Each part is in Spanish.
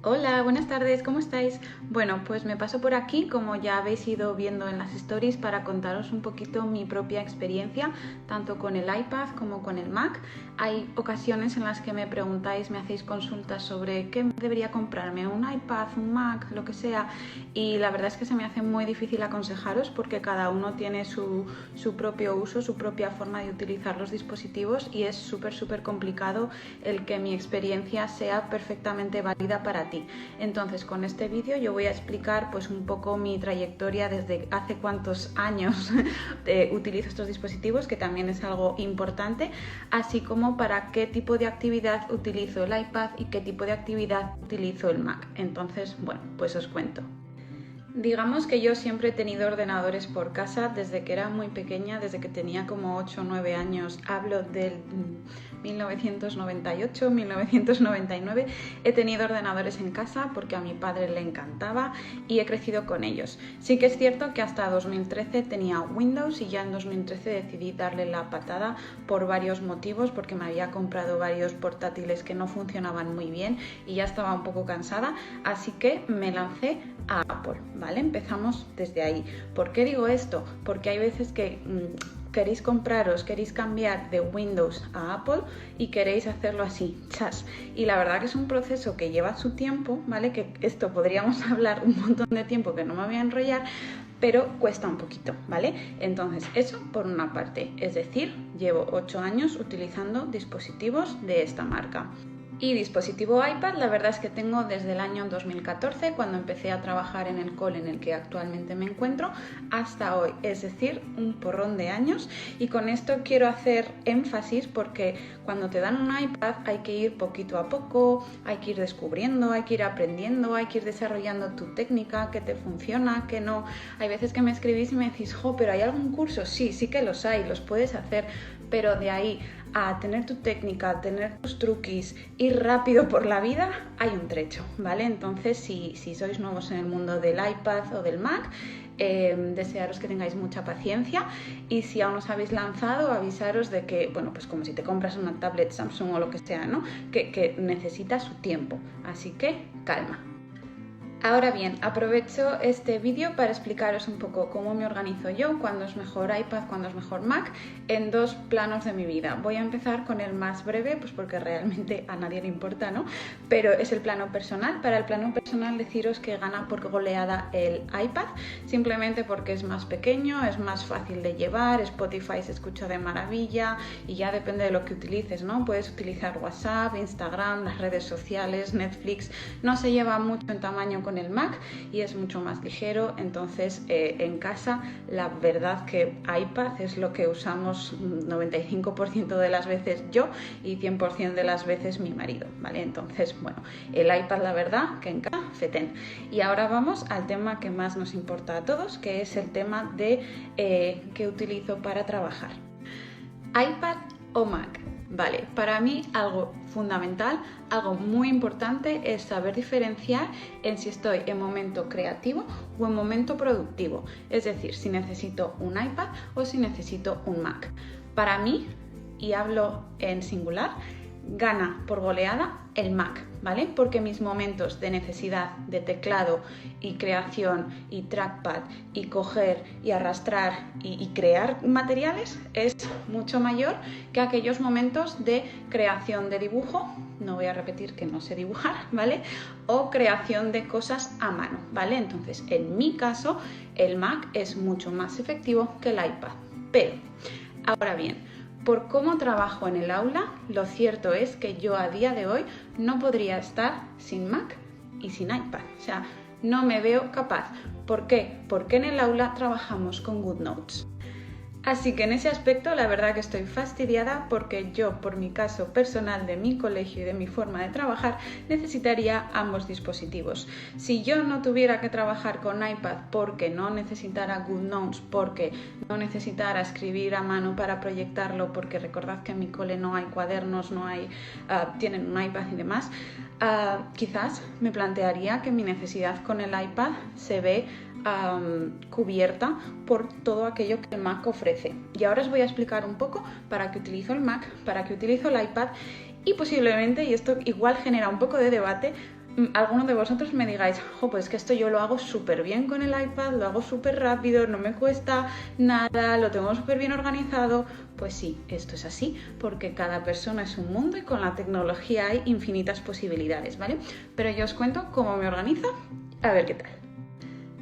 Hola, buenas tardes, ¿cómo estáis? Bueno, pues me paso por aquí, como ya habéis ido viendo en las stories, para contaros un poquito mi propia experiencia, tanto con el iPad como con el Mac. Hay ocasiones en las que me preguntáis, me hacéis consultas sobre qué debería comprarme, un iPad, un Mac, lo que sea, y la verdad es que se me hace muy difícil aconsejaros porque cada uno tiene su propio uso, su propia forma de utilizar los dispositivos y es súper complicado el que mi experiencia sea perfectamente válida para ti. Entonces, con este vídeo yo voy a explicar pues un poco mi trayectoria desde hace cuántos años utilizo estos dispositivos, que también es algo importante, así como para qué tipo de actividad utilizo el iPad y qué tipo de actividad utilizo el Mac. Entonces, bueno, pues os cuento. Digamos que yo siempre he tenido ordenadores por casa desde que era muy pequeña, desde que tenía como 8 o 9 años, hablo del 1998, 1999, he tenido ordenadores en casa porque a mi padre le encantaba y he crecido con ellos. Sí que es cierto que hasta 2013 tenía Windows y ya en 2013 decidí darle la patada por varios motivos, porque me había comprado varios portátiles que no funcionaban muy bien y ya estaba un poco cansada, así que me lancé a Apple, ¿vale? Empezamos desde ahí. ¿Por qué digo esto? Porque hay veces que queréis cambiar de Windows a Apple y queréis hacerlo así, chas. Y la verdad que es un proceso que lleva su tiempo, ¿vale? Que esto podríamos hablar un montón de tiempo, que no me voy a enrollar, pero cuesta un poquito, ¿vale? Entonces, eso por una parte, es decir, llevo 8 años utilizando dispositivos de esta marca. Y dispositivo iPad, la verdad es que tengo desde el año 2014, cuando empecé a trabajar en el cole en el que actualmente me encuentro, hasta hoy, es decir, un porrón de años. Y con esto quiero hacer énfasis porque cuando te dan un iPad hay que ir poquito a poco, hay que ir descubriendo, hay que ir aprendiendo, hay que ir desarrollando tu técnica, que te funciona, que no. Hay veces que me escribís y me decís, pero ¿hay algún curso? Sí que los hay, los puedes hacer, pero de ahí a tener tu técnica, tener tus truquis, ir rápido por la vida, hay un trecho, ¿vale? Entonces, si sois nuevos en el mundo del iPad o del Mac, desearos que tengáis mucha paciencia, y si aún os habéis lanzado, avisaros de que, bueno, pues como si te compras una tablet Samsung o lo que sea, ¿no? Que necesita su tiempo, así que calma. Ahora bien, aprovecho este vídeo para explicaros un poco cómo me organizo yo, cuándo es mejor iPad, cuándo es mejor Mac, en dos planos de mi vida. Voy a empezar con el más breve, pues porque realmente a nadie le importa, ¿no? Pero es el plano personal. Para el plano personal deciros que gana por goleada el iPad, simplemente porque es más pequeño, es más fácil de llevar, Spotify se escucha de maravilla y ya depende de lo que utilices, ¿no? Puedes utilizar WhatsApp, Instagram, las redes sociales, Netflix, no se lleva mucho en tamaño con el Mac y es mucho más ligero. Entonces en casa la verdad que iPad es lo que usamos 95% de las veces yo y 100% de las veces mi marido, ¿vale? Entonces, bueno, el iPad la verdad que en casa, fetén. Y ahora vamos al tema que más nos importa a todos, que es el tema de qué utilizo para trabajar. iPad o Mac. Vale, para mí algo fundamental, algo muy importante es saber diferenciar en si estoy en momento creativo o en momento productivo, es decir, si necesito un iPad o si necesito un Mac. Para mí, y hablo en singular, gana por goleada el Mac, ¿vale? Porque mis momentos de necesidad de teclado y creación y trackpad y coger y arrastrar y crear materiales es mucho mayor que aquellos momentos de creación de dibujo, no voy a repetir que no sé dibujar, ¿vale? O creación de cosas a mano, ¿vale? Entonces, en mi caso, el Mac es mucho más efectivo que el iPad. Pero, ahora bien, por cómo trabajo en el aula, lo cierto es que yo a día de hoy no podría estar sin Mac y sin iPad. O sea, no me veo capaz. ¿Por qué? Porque en el aula trabajamos con GoodNotes. Así que en ese aspecto la verdad que estoy fastidiada porque yo, por mi caso personal de mi colegio y de mi forma de trabajar, necesitaría ambos dispositivos. Si yo no tuviera que trabajar con iPad porque no necesitara GoodNotes, porque no necesitara escribir a mano para proyectarlo, porque recordad que en mi cole no hay cuadernos, tienen un iPad y demás, quizás me plantearía que mi necesidad con el iPad se ve cubierta por todo aquello que el Mac ofrece. Y ahora os voy a explicar un poco para qué utilizo el Mac, para qué utilizo el iPad y posiblemente, y esto igual genera un poco de debate, alguno de vosotros me digáis, pues es que esto yo lo hago súper bien con el iPad, lo hago súper rápido, no me cuesta nada, lo tengo súper bien organizado. Pues sí, esto es así, porque cada persona es un mundo y con la tecnología hay infinitas posibilidades, ¿vale? Pero yo os cuento cómo me organizo, a ver qué tal.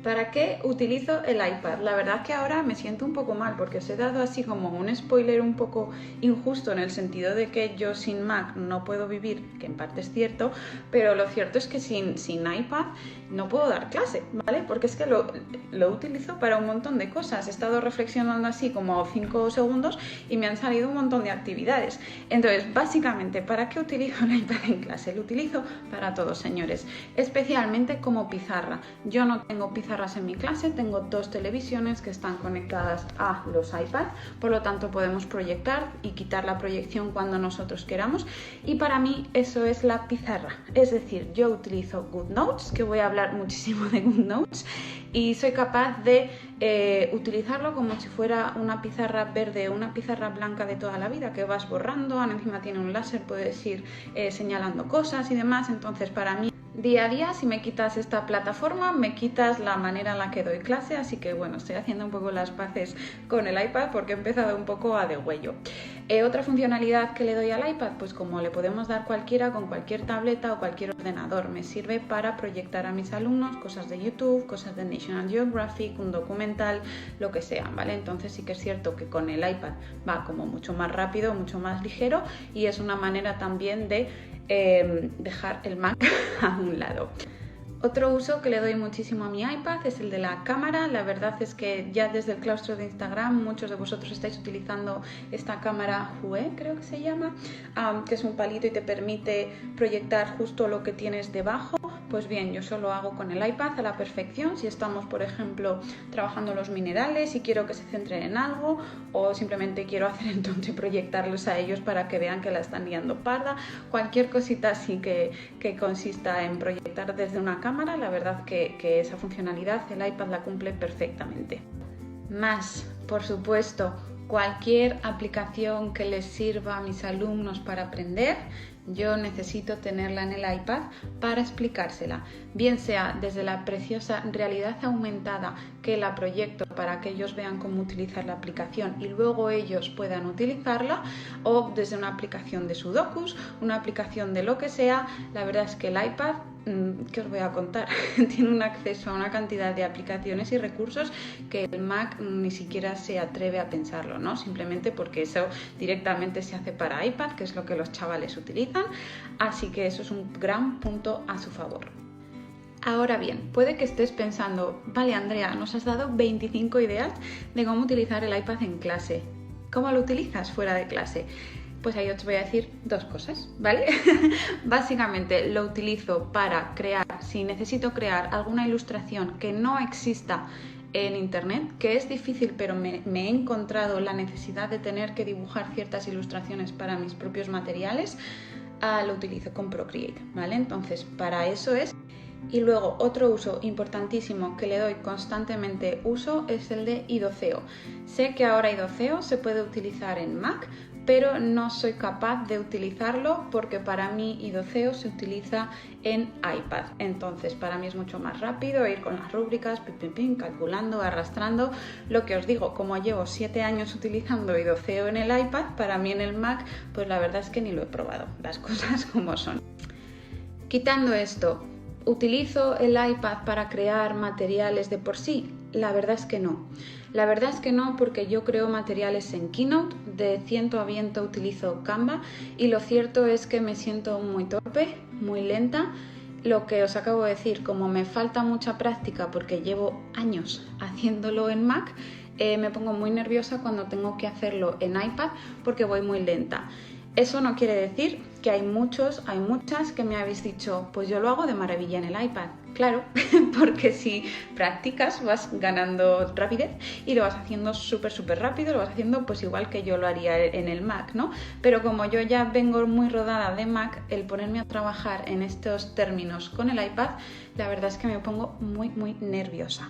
¿Para qué utilizo el iPad? La verdad que ahora me siento un poco mal porque os he dado así como un spoiler un poco injusto en el sentido de que yo sin Mac no puedo vivir, que en parte es cierto, pero lo cierto es que sin iPad no puedo dar clase, ¿vale? Porque es que lo utilizo para un montón de cosas. He estado reflexionando así como 5 segundos y me han salido un montón de actividades. Entonces, básicamente, ¿para qué utilizo el iPad en clase? Lo utilizo para todo, señores, especialmente como pizarra. Yo no tengo pizarras en mi clase, tengo 2 televisiones que están conectadas a los iPad, por lo tanto podemos proyectar y quitar la proyección cuando nosotros queramos, y para mí eso es la pizarra. Es decir, yo utilizo GoodNotes, que voy a hablar muchísimo de GoodNotes, y soy capaz de utilizarlo como si fuera una pizarra verde o una pizarra blanca de toda la vida, que vas borrando, encima tiene un láser, puedes ir señalando cosas y demás. Entonces para mí día a día, si me quitas esta plataforma, me quitas la manera en la que doy clase, así que bueno, estoy haciendo un poco las paces con el iPad porque he empezado un poco a degüello. Otra funcionalidad que le doy al iPad, pues como le podemos dar cualquiera con cualquier tableta o cualquier ordenador, me sirve para proyectar a mis alumnos cosas de YouTube, cosas de National Geographic, un documental, lo que sea, ¿vale? Entonces sí que es cierto que con el iPad va como mucho más rápido, mucho más ligero, y es una manera también de dejar el Mac a un lado. Otro uso que le doy muchísimo a mi iPad es el de la cámara. La verdad es que ya desde el claustro de Instagram muchos de vosotros estáis utilizando esta cámara Hue, creo que se llama, que es un palito y te permite proyectar justo lo que tienes debajo. Pues bien, yo solo hago con el iPad a la perfección. Si estamos, por ejemplo, trabajando los minerales y quiero que se centren en algo, o simplemente quiero hacer el tonto y proyectarlos a ellos para que vean que la están liando parda, cualquier cosita así que consista en proyectar desde una cámara, la verdad que esa funcionalidad el iPad la cumple perfectamente. Más, por supuesto, cualquier aplicación que les sirva a mis alumnos para aprender, yo necesito tenerla en el iPad para explicársela, bien sea desde la preciosa realidad aumentada que la proyecto para que ellos vean cómo utilizar la aplicación y luego ellos puedan utilizarla, o desde una aplicación de Sudokus, una aplicación de lo que sea. La verdad es que el iPad, ¿qué os voy a contar? Tiene un acceso a una cantidad de aplicaciones y recursos que el Mac ni siquiera se atreve a pensarlo, ¿no? Simplemente porque eso directamente se hace para iPad, que es lo que los chavales utilizan, así que eso es un gran punto a su favor. Ahora bien, puede que estés pensando, vale Andrea, nos has dado 25 ideas de cómo utilizar el iPad en clase. ¿Cómo lo utilizas fuera de clase? Pues ahí os voy a decir 2 cosas, ¿vale? Básicamente lo utilizo para crear, si necesito crear alguna ilustración que no exista en internet, que es difícil, pero me he encontrado la necesidad de tener que dibujar ciertas ilustraciones para mis propios materiales, lo utilizo con Procreate, ¿vale? Entonces, para eso es. Y luego otro uso importantísimo que le doy constantemente uso es el de iDoceo. Sé que ahora iDoceo se puede utilizar en Mac, pero no soy capaz de utilizarlo porque para mí iDoceo se utiliza en iPad. Entonces para mí es mucho más rápido ir con las rúbricas, calculando, arrastrando. Lo que os digo, como llevo 7 años utilizando iDoceo en el iPad, para mí en el Mac, pues la verdad es que ni lo he probado, las cosas como son. Quitando esto, ¿utilizo el iPad para crear materiales de por sí? La verdad es que no. La verdad es que no, porque yo creo materiales en Keynote, de ciento a viento utilizo Canva, y lo cierto es que me siento muy torpe, muy lenta. Lo que os acabo de decir, como me falta mucha práctica porque llevo años haciéndolo en Mac, me pongo muy nerviosa cuando tengo que hacerlo en iPad porque voy muy lenta. Eso no quiere decir que hay muchas que me habéis dicho, pues yo lo hago de maravilla en el iPad. Claro, porque si practicas vas ganando rapidez y lo vas haciendo súper rápido, lo vas haciendo pues igual que yo lo haría en el Mac, ¿no? Pero como yo ya vengo muy rodada de Mac, el ponerme a trabajar en estos términos con el iPad, la verdad es que me pongo muy nerviosa.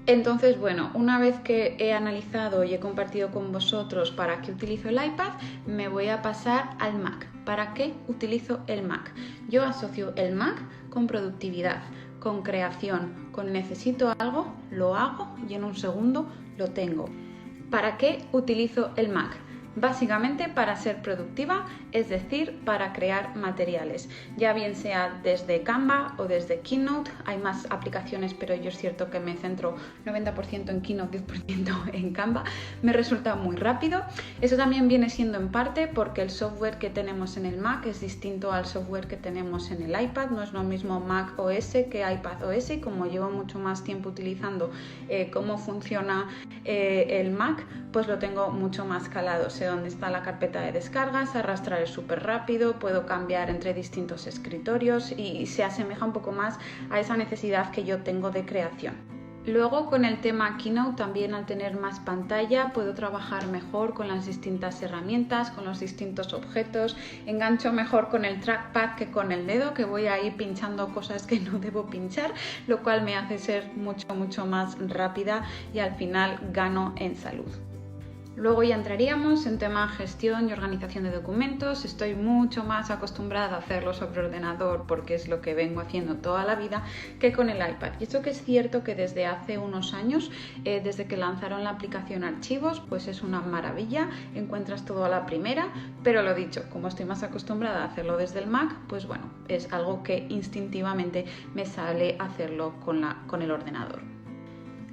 Entonces, bueno, una vez que he analizado y he compartido con vosotros para qué utilizo el iPad, me voy a pasar al Mac. ¿Para qué utilizo el Mac? Yo asocio el Mac con productividad, con creación, con necesito algo, lo hago y en un segundo lo tengo. ¿Para qué utilizo el Mac? Básicamente para ser productiva, es decir, para crear materiales, ya bien sea desde Canva o desde Keynote. Hay más aplicaciones, pero yo es cierto que me centro 90% en Keynote, 10% en Canva. Me resulta muy rápido. Eso también viene siendo en parte porque el software que tenemos en el Mac es distinto al software que tenemos en el iPad. No es lo mismo Mac OS que iPad OS, y como llevo mucho más tiempo utilizando cómo funciona el Mac, pues lo tengo mucho más calado. Sé dónde está la carpeta de descargas, arrastrar es súper rápido, puedo cambiar entre distintos escritorios y se asemeja un poco más a esa necesidad que yo tengo de creación. Luego, con el tema Keynote, también al tener más pantalla puedo trabajar mejor con las distintas herramientas, con los distintos objetos, engancho mejor con el trackpad que con el dedo, que voy a ir pinchando cosas que no debo pinchar, lo cual me hace ser mucho más rápida y al final gano en salud. Luego ya entraríamos en tema gestión y organización de documentos. Estoy mucho más acostumbrada a hacerlo sobre ordenador porque es lo que vengo haciendo toda la vida, que con el iPad. Y esto que es cierto que desde hace unos años, desde que lanzaron la aplicación Archivos, pues es una maravilla, encuentras todo a la primera, pero lo dicho, como estoy más acostumbrada a hacerlo desde el Mac, pues bueno, es algo que instintivamente me sale hacerlo con el ordenador.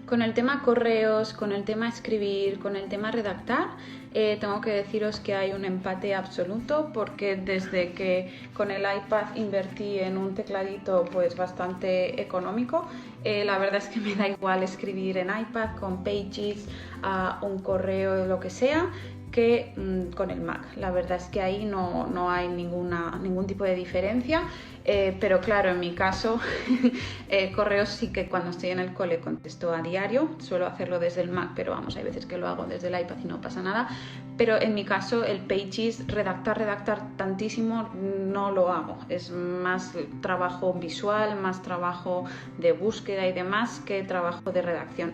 Con el tema correos, con el tema escribir, con el tema redactar, tengo que deciros que hay un empate absoluto, porque desde que con el iPad invertí en un tecladito pues bastante económico, la verdad es que me da igual escribir en iPad con Pages, un correo, lo que sea, que con el Mac. La verdad es que ahí no hay ningún tipo de diferencia, pero claro, en mi caso correos sí que cuando estoy en el cole contesto a diario, suelo hacerlo desde el Mac, pero vamos, hay veces que lo hago desde el iPad y no pasa nada, pero en mi caso el Pages, redactar tantísimo no lo hago, es más trabajo visual, más trabajo de búsqueda y demás que trabajo de redacción.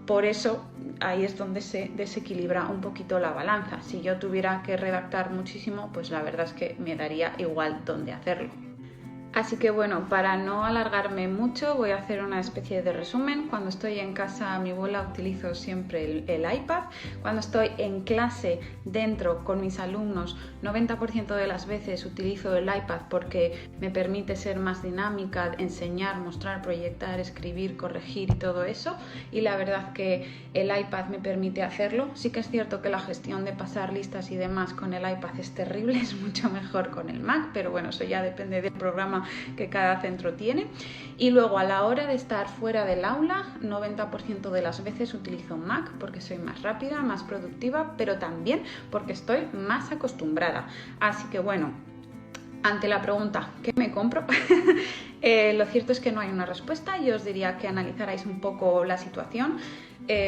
Por eso ahí es donde se desequilibra un poquito la balanza. Si yo tuviera que redactar muchísimo, pues la verdad es que me daría igual dónde hacerlo. Así que bueno, para no alargarme mucho voy a hacer una especie de resumen. Cuando estoy en casa a mi abuela utilizo siempre el iPad. Cuando estoy en clase dentro con mis alumnos, 90% de las veces utilizo el iPad porque me permite ser más dinámica, enseñar, mostrar, proyectar, escribir, corregir y todo eso. Y la verdad que el iPad me permite hacerlo. Sí que es cierto que la gestión de pasar listas y demás con el iPad es terrible, es mucho mejor con el Mac, pero bueno, eso ya depende del programa que cada centro tiene. Y luego a la hora de estar fuera del aula, 90% de las veces utilizo Mac porque soy más rápida, más productiva, pero también porque estoy más acostumbrada. Así que bueno, ante la pregunta ¿qué me compro? Lo cierto es que no hay una respuesta. Yo os diría que analizarais un poco la situación,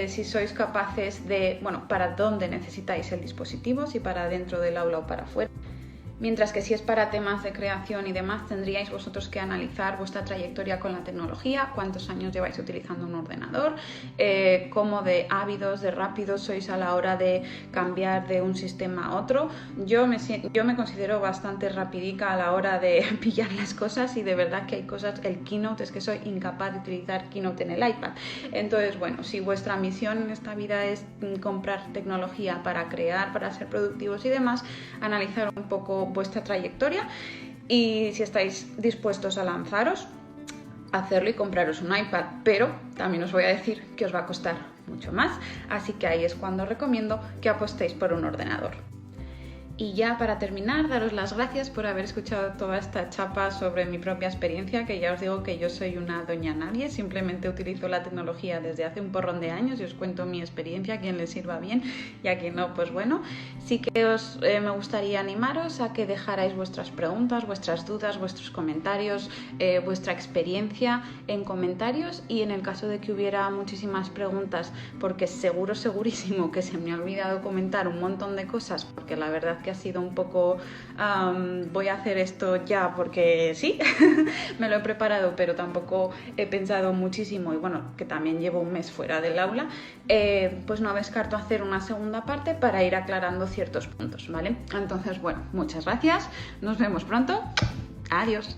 si sois capaces de, bueno, para dónde necesitáis el dispositivo, si para dentro del aula o para fuera. Mientras que si es para temas de creación y demás, tendríais vosotros que analizar vuestra trayectoria con la tecnología, cuántos años lleváis utilizando un ordenador, cómo de ávidos, de rápidos sois a la hora de cambiar de un sistema a otro. Yo me considero bastante rapidica a la hora de pillar las cosas, y de verdad que hay cosas, el Keynote, es que soy incapaz de utilizar Keynote en el iPad. Entonces, bueno, si vuestra misión en esta vida es comprar tecnología para crear, para ser productivos y demás, analizar un poco vuestra trayectoria, y si estáis dispuestos a lanzaros, hacerlo y compraros un iPad, pero también os voy a decir que os va a costar mucho más, así que ahí es cuando recomiendo que apostéis por un ordenador. Y ya para terminar, daros las gracias por haber escuchado toda esta chapa sobre mi propia experiencia, que ya os digo que yo soy una doña nadie, simplemente utilizo la tecnología desde hace un porrón de años y os cuento mi experiencia, a quien le sirva bien y a quien no, pues bueno. Sí que me gustaría animaros a que dejarais vuestras preguntas, vuestras dudas, vuestros comentarios, vuestra experiencia en comentarios, y en el caso de que hubiera muchísimas preguntas, porque segurísimo que se me ha olvidado comentar un montón de cosas, porque la verdad que ha sido un poco voy a hacer esto ya porque sí, me lo he preparado, pero tampoco he pensado muchísimo y bueno, que también llevo un mes fuera del aula, pues no descarto hacer una segunda parte para ir aclarando ciertos puntos, ¿vale? Entonces, bueno, muchas gracias, nos vemos pronto, adiós.